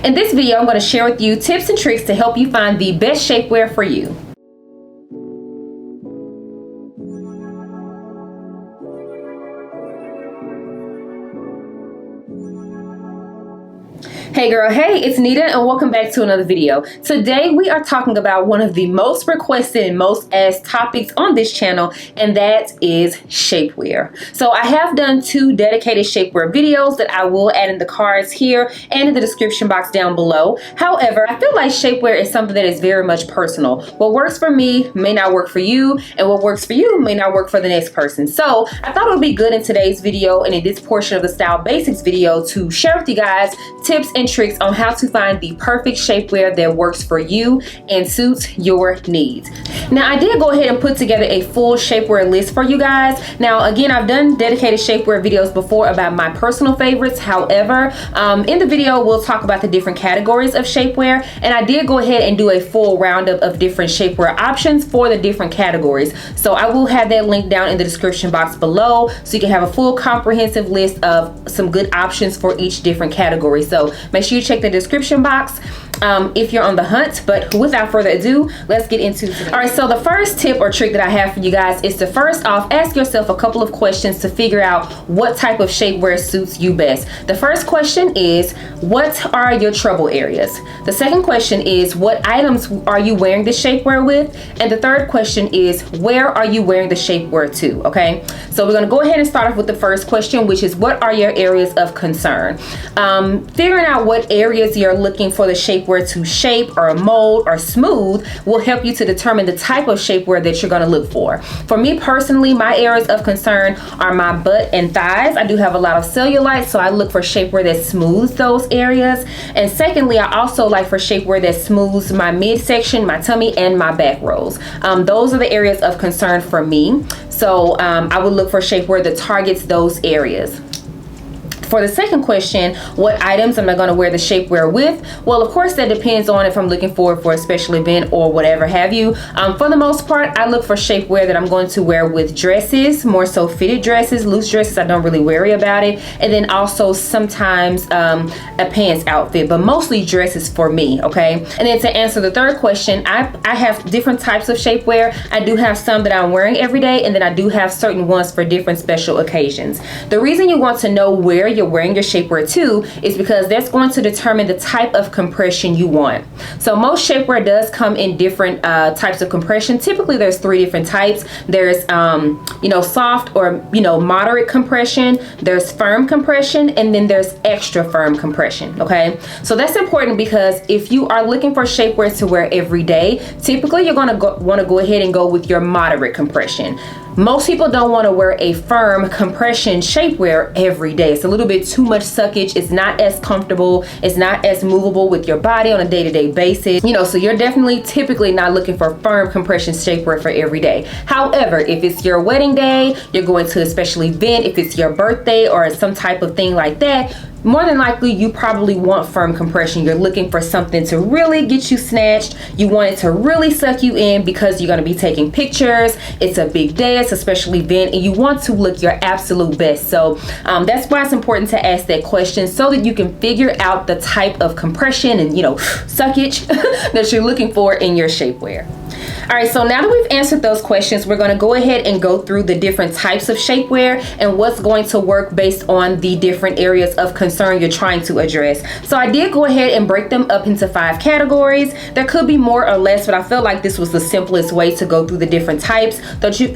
In this video, I'm going to share with you tips and tricks to help you find the best shapewear for you. Hey girl, hey, it's Nita and welcome back to another video. Today we are talking about one of the most requested and most asked topics on this channel, and that is shapewear. So I have done 2 dedicated shapewear videos that I will add in the cards here and in the description box down below. However, I feel like shapewear is something that is very much personal. What works for me may not work for you, and what works for you may not work for the next person. So I thought it would be good in today's video and in this portion of the Style Basics video to share with you guys tips and tricks on how to find the perfect shapewear that works for you and suits your needs. Now, I did go ahead and put together a full shapewear list for you guys. Now, again, I've done dedicated shapewear videos before about my personal favorites. However, in the video, we'll talk about the different categories of shapewear, and I did go ahead and do a full roundup of different shapewear options for the different categories. So I will have that link down in the description box below so you can have a full comprehensive list of some good options for each different category. So make sure you check the description box if you're on the hunt. But without further ado, let's get into it. All right, so the first tip or trick that I have for you guys is to first off ask yourself a couple of questions to figure out what type of shapewear suits you best. The first question is, what are your trouble areas? The second question is, what items are you wearing the shapewear with? And the third question is, where are you wearing the shapewear to? Okay, so we're going to go ahead and start off with the first question, which is, what are your areas of concern? Figuring out what areas you're looking for the shapewear to shape or mold or smooth will help you to determine the type of shapewear that you're going to look for. For me personally, my areas of concern are my butt and thighs. I do have a lot of cellulite, so I look for shapewear that smooths those areas. And secondly, I also like for shapewear that smooths my midsection, my tummy, and my back rolls. Those are the areas of concern for me. So I would look for shapewear that targets those areas. For the second question, what items am I going to wear the shapewear with? Well, of course, that depends on if I'm looking for a special event or whatever have you. For the most part, I look for shapewear that I'm going to wear with dresses, more so fitted dresses. Loose dresses, I don't really worry about it. And then also sometimes a pants outfit, but mostly dresses for me, okay? And then to answer the third question, I have different types of shapewear. I do have some that I'm wearing every day, and then I do have certain ones for different special occasions. The reason you want to know where you're wearing your shapewear to is because that's going to determine the type of compression you want. So most shapewear does come in different types of compression. Typically there's 3 different types. There's soft or moderate compression, there's firm compression, and then there's extra firm compression. Okay, so that's important because if you are looking for shapewear to wear every day, typically you're going to want to go ahead and go with your moderate compression. Most people don't want to wear a firm compression shapewear every day. It's a little bit too much suckage. It's not as comfortable. It's not as movable with your body on a day-to-day basis. So you're definitely typically not looking for firm compression shapewear for every day. However, if it's your wedding day, you're going to a special event, if it's your birthday or some type of thing like that, more than likely you probably want firm compression. You're looking for something to really get you snatched. You want it to really suck you in because you're going to be taking pictures. It's a big day, it's a special event, and you want to look your absolute best. So that's why it's important to ask that question so that you can figure out the type of compression and suckage that you're looking for in your shapewear. All right, so now that we've answered those questions, we're going to go ahead and go through the different types of shapewear and what's going to work based on the different areas of concern you're trying to address. So I did go ahead and break them up into 5 categories. There could be more or less, but I felt like this was the simplest way to go through the different types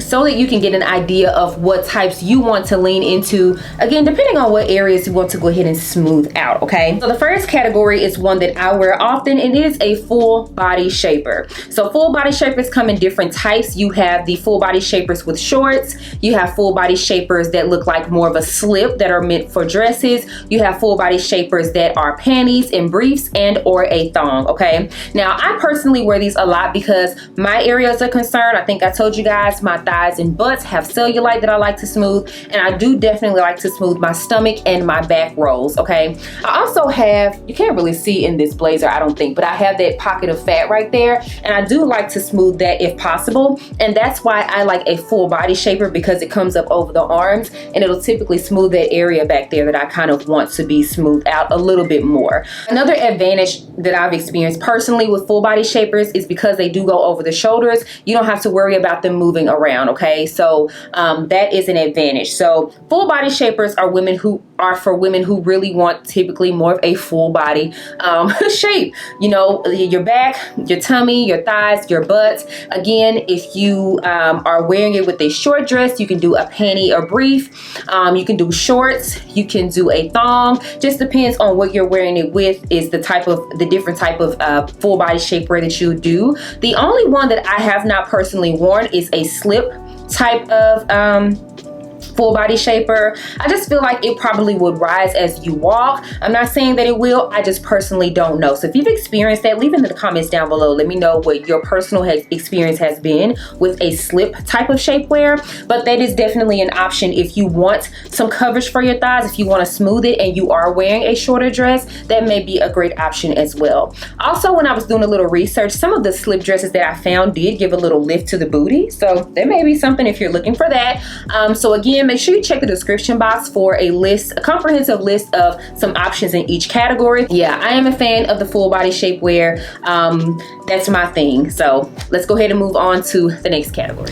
so that you can get an idea of what types you want to lean into, again, depending on what areas you want to go ahead and smooth out, okay? So the first category is one that I wear often, and it is a full body shaper. So full body shapers come in different types. You have the full body shapers with shorts. You have full body shapers that look like more of a slip that are meant for dresses. You have full body shapers that are panties and briefs and or a thong, okay? Now, I personally wear these a lot because my areas of concern, I think I told you guys, my thighs and butts have cellulite that I like to smooth, and I do definitely like to smooth my stomach and my back rolls, okay? I also have, you can't really see in this blazer, I don't think, but I have that pocket of fat right there, and I do like to to smooth that if possible. And that's why I like a full body shaper, because it comes up over the arms and it'll typically smooth that area back there that I kind of want to be smoothed out a little bit more. Another advantage that I've experienced personally with full body shapers is because they do go over the shoulders. You don't have to worry about them moving around, okay? So that is an advantage. So full body shapers are for women who really want typically more of a full body shape. You know, your back, your tummy, your thighs, your butt. Again, if you are wearing it with a short dress, you can do a panty or brief. You can do shorts. You can do a thong. Just depends on what you're wearing it with is the different type of full body shapewear that you do. The only one that I have not personally worn is a slip type of full body shaper. I just feel like it probably would rise as you walk. I'm not saying that it will. I just personally don't know. So if you've experienced that, leave it in the comments down below. Let me know what your personal experience has been with a slip type of shapewear. But that is definitely an option if you want some coverage for your thighs. If you want to smooth it and you are wearing a shorter dress, that may be a great option as well. Also, when I was doing a little research, some of the slip dresses that I found did give a little lift to the booty. So there may be something if you're looking for that. So again, make sure you check the description box for a comprehensive list of some options in each category. Yeah, I am a fan of the full body shapewear. That's my thing. So let's go ahead and move on to the next category.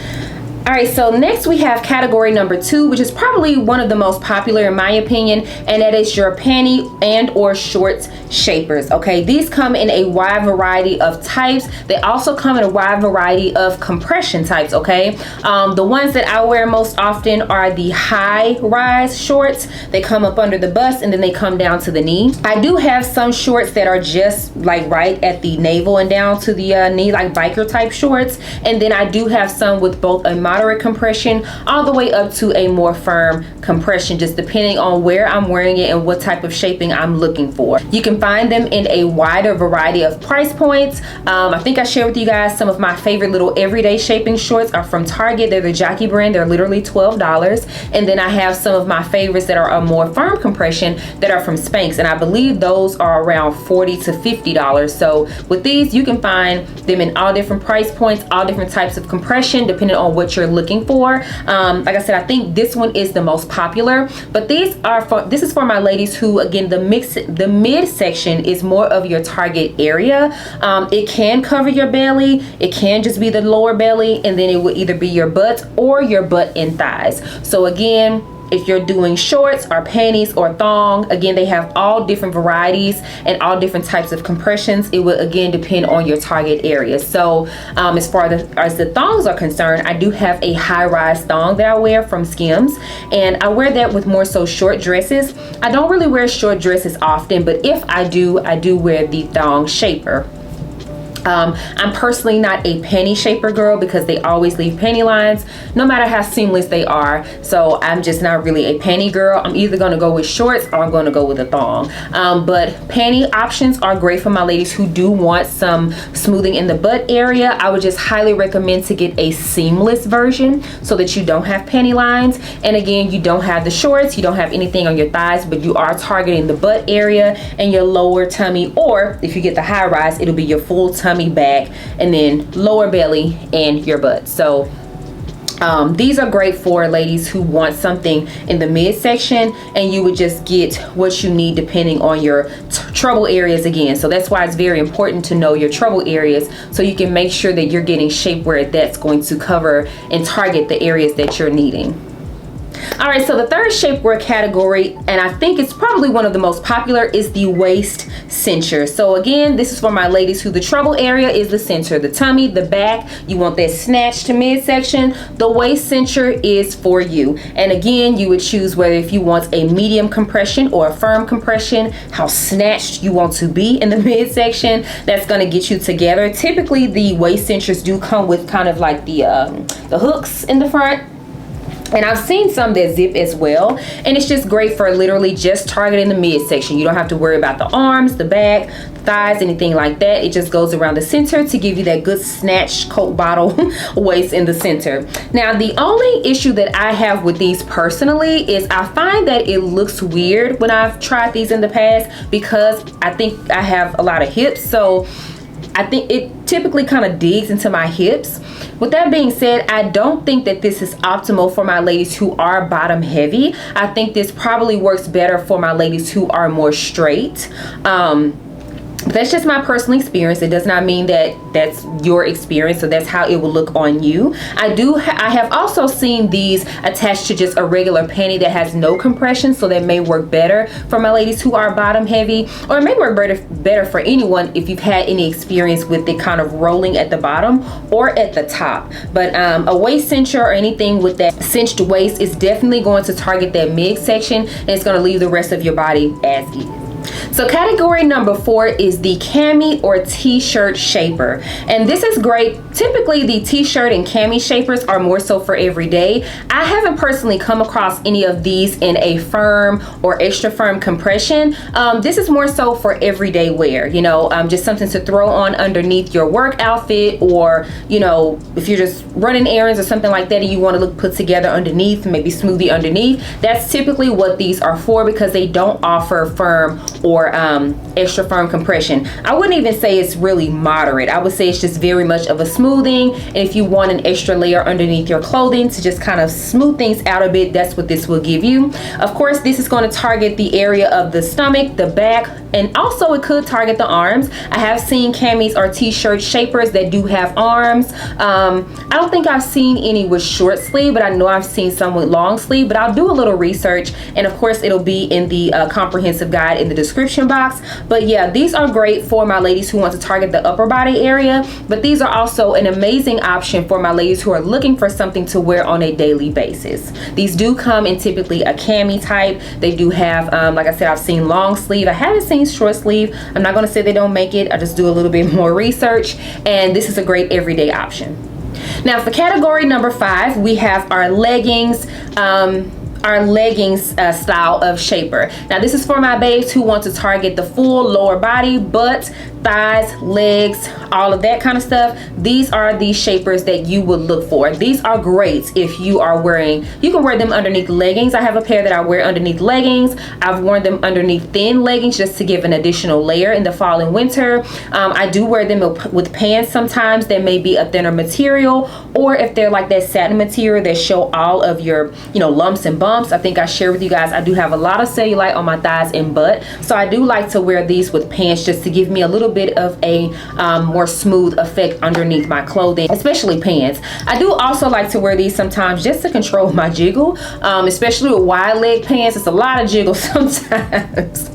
All right, so next we have category number 2, which is probably one of the most popular in my opinion, and that is your panty and or shorts shapers. Okay, these come in a wide variety of types. They also come in a wide variety of compression types. Okay, the ones that I wear most often are the high rise shorts. They come up under the bust and then they come down to the knee. I do have some shorts that are just like right at the navel and down to the knee, like biker type shorts, and then I do have some with both a moderate compression all the way up to a more firm compression, just depending on where I'm wearing it and what type of shaping I'm looking for. You can find them in a wider variety of price points. I think I shared with you guys some of my favorite little everyday shaping shorts are from Target. They're the Jockey brand. They're literally $12. And then I have some of my favorites that are a more firm compression that are from Spanx, and I believe those are around $40 to $50. So with these, you can find them in all different price points, all different types of compression, depending on what you're looking for. Like I said, I think this one is the most popular, but this is for my ladies who, again, the midsection is more of your target area. It can cover your belly, it can just be the lower belly, and then it will either be your butt or your butt and thighs. So again, if you're doing shorts or panties or thong, again, they have all different varieties and all different types of compressions. It will again depend on your target area. So as far as the thongs are concerned, I do have a high-rise thong that I wear from Skims, and I wear that with more so short dresses. I don't really wear short dresses often, but if I do wear the thong shaper. I'm personally not a panty shaper girl because they always leave panty lines no matter how seamless they are. So I'm just not really a panty girl. I'm either going to go with shorts or I'm going to go with a thong. But panty options are great for my ladies who do want some smoothing in the butt area. I would just highly recommend to get a seamless version so that you don't have panty lines. And again, you don't have the shorts, you don't have anything on your thighs, but you are targeting the butt area and your lower tummy, or if you get the high rise, it'll be your full tummy, back, and then lower belly and your butt. So these are great for ladies who want something in the midsection, and you would just get what you need depending on your trouble areas again. So that's why it's very important to know your trouble areas so you can make sure that you're getting shapewear that's going to cover and target the areas that you're needing. All right, so the third shapewear category, and I think it's probably one of the most popular, is the waist cincher. So again, this is for my ladies who the trouble area is the center, the tummy, the back. You want that snatch to midsection. The waist cincher is for you. And again, you would choose whether if you want a medium compression or a firm compression, how snatched you want to be in the midsection. That's going to get you together. Typically, the waist cinchers do come with kind of like the hooks in the front. And I've seen some that zip as well, and it's just great for literally just targeting the midsection. You don't have to worry about the arms, the back, the thighs, anything like that. It just goes around the center to give you that good snatch Coke bottle waist in the center. Now, the only issue that I have with these personally is I find that it looks weird when I've tried these in the past because I think I have a lot of hips. So I think it typically kind of digs into my hips. With that being said, I don't think that this is optimal for my ladies who are bottom heavy. I think this probably works better for my ladies who are more straight. That's just my personal experience. It does not mean that that's your experience, so that's how it will look on you. I have also seen these attached to just a regular panty that has no compression, so that may work better for my ladies who are bottom heavy, or it may work better for anyone if you've had any experience with it kind of rolling at the bottom or at the top. But a waist cincher or anything with that cinched waist is definitely going to target that midsection, and it's going to leave the rest of your body as is. So category number 4 is the cami or t-shirt shaper, and this is great. Typically the t-shirt and cami shapers are more so for every day. I haven't personally come across any of these in a firm or extra firm compression. This is more so for everyday wear, you know, just something to throw on underneath your work outfit, or you know, if you're just running errands or something like that and you want to look put together underneath, maybe smoothie underneath. That's typically what these are for, because they don't offer firm or extra firm compression. I wouldn't even say it's really moderate. I would say it's just very much of a smoothing, and if you want an extra layer underneath your clothing to just kind of smooth things out a bit, that's what this will give you. Of course, this is going to target the area of the stomach, the back, and also it could target the arms. I have seen camis or t-shirt shapers that do have arms. I don't think I've seen any with short sleeve, but I know I've seen some with long sleeve, but I'll do a little research, and of course it'll be in the comprehensive guide in the description box. But yeah, these are great for my ladies who want to target the upper body area, but these are also an amazing option for my ladies who are looking for something to wear on a daily basis. These do come in typically a cami type. They do have like I said, I've seen long sleeve. I haven't seen short sleeve. I'm not going to say they don't make it. I just do a little bit more research, and this is a great everyday option. Now for category number 5, we have our leggings. Our leggings style of shaper. Now this is for my babes who want to target the full lower body, butt, thighs, legs, all of that kind of stuff. These are the shapers that you would look for. These are great if you are wearing, you can wear them underneath leggings. I have a pair that I wear underneath leggings. I've worn them underneath thin leggings just to give an additional layer in the fall and winter. I do wear them with pants sometimes that may be a thinner material, or if they're like that satin material that show all of your, you know, lumps and bumps. I think I shared with you guys, I do have a lot of cellulite on my thighs and butt, so I do like to wear these with pants just to give me a little bit of a more smooth effect underneath my clothing, especially pants. I do also like to wear these sometimes just to control my jiggle, especially with wide leg pants. It's a lot of jiggle sometimes.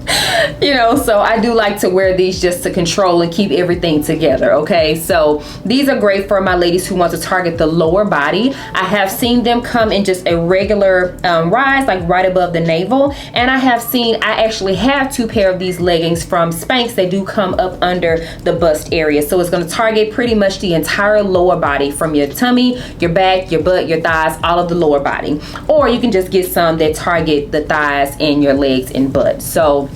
You know, so I do like to wear these just to control and keep everything together. Okay, so these are great for my ladies who want to target the lower body. I have seen them come in just a regular rise, like right above the navel, and I actually have 2 pair of these leggings from Spanx that do come up under the bust area, so it's going to target pretty much the entire lower body, from your tummy, your back, your butt, your thighs, all of the lower body. Or you can just get some that target the thighs and your legs and butt. So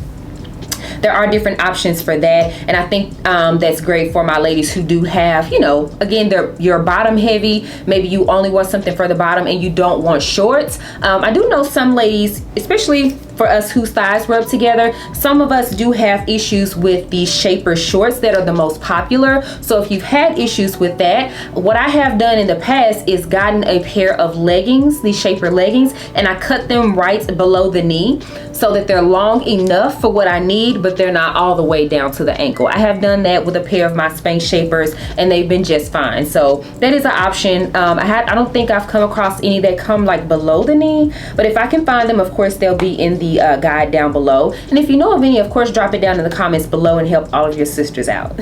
there are different options for that, and I think that's great for my ladies who do have, you know, again, you're bottom heavy. Maybe you only want something for the bottom and you don't want shorts. I do know some ladies, especially for us whose thighs rub together, some of us do have issues with the shaper shorts that are the most popular. So if you've had issues with that, what I have done in the past is gotten a pair of leggings, these shaper leggings, and I cut them right below the knee so that they're long enough for what I need, but they're not all the way down to the ankle. I have done that with a pair of my Spanx shapers, and they've been just fine. So that is an option. I don't think I've come across any that come like below the knee, but if I can find them, of course they'll be in the guide down below. And if you know of any, of course drop it down in the comments below and help all of your sisters out.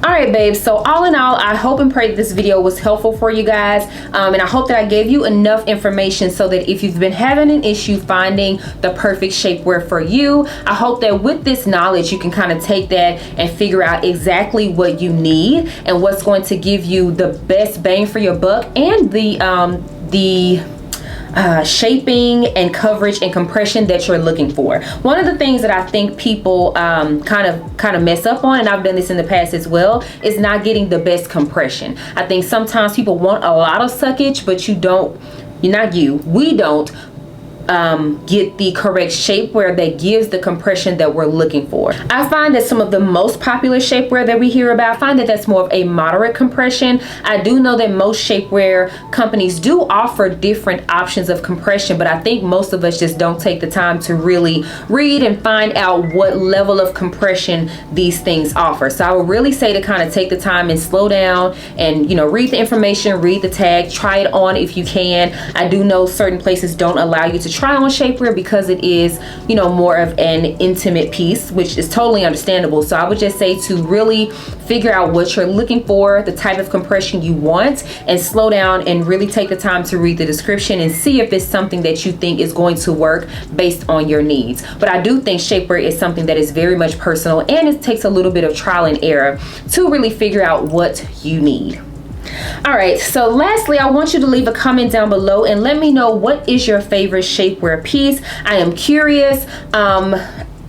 All right, babes, so all in all, I hope and pray that this video was helpful for you guys, and I hope that I gave you enough information so that if you've been having an issue finding the perfect shapewear for you, I hope that with this knowledge you can kind of take that and figure out exactly what you need and what's going to give you the best bang for your buck, and the shaping and coverage and compression that you're looking for. One of the things that I think people kind of mess up on, and I've done this in the past as well, is not getting the best compression. I think sometimes people want a lot of suckage, but we don't get the correct shapewear that gives the compression that we're looking for. I find that some of the most popular shapewear that we hear about, I find that that's more of a moderate compression. I do know that most shapewear companies do offer different options of compression, but I think most of us just don't take the time to really read and find out what level of compression these things offer. So I would really say to kind of take the time and slow down and, you know, read the information, read the tag, try it on if you can. I do know certain places don't allow you to try on shapewear because it is, you know, more of an intimate piece, which is totally understandable. So I would just say to really figure out what you're looking for, the type of compression you want, and slow down and really take the time to read the description and see if it's something that you think is going to work based on your needs. But I do think shapewear is something that is very much personal, and it takes a little bit of trial and error to really figure out what you need. All right, so lastly, I want you to leave a comment down below and let me know what is your favorite shapewear piece. I am curious.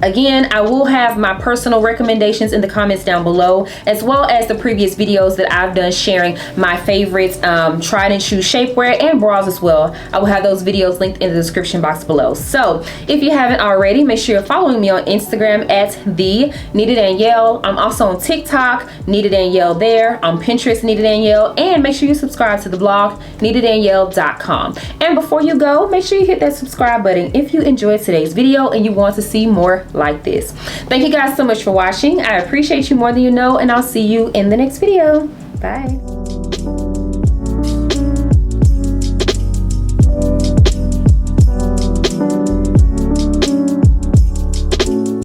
Again, I will have my personal recommendations in the comments down below, as well as the previous videos that I've done sharing my favorites, tried and true shapewear and bras as well. I will have those videos linked in the description box below. So if you haven't already, make sure you're following me on Instagram at the Nita Danielle. I'm also on TikTok, Nita Danielle there. On Pinterest, Nita Danielle. And make sure you subscribe to the blog, nitadanielle.com. And before you go, make sure you hit that subscribe button if you enjoyed today's video and you want to see more like this. Thank you guys so much for watching. I appreciate you more than you know, and I'll see you in the next video. Bye.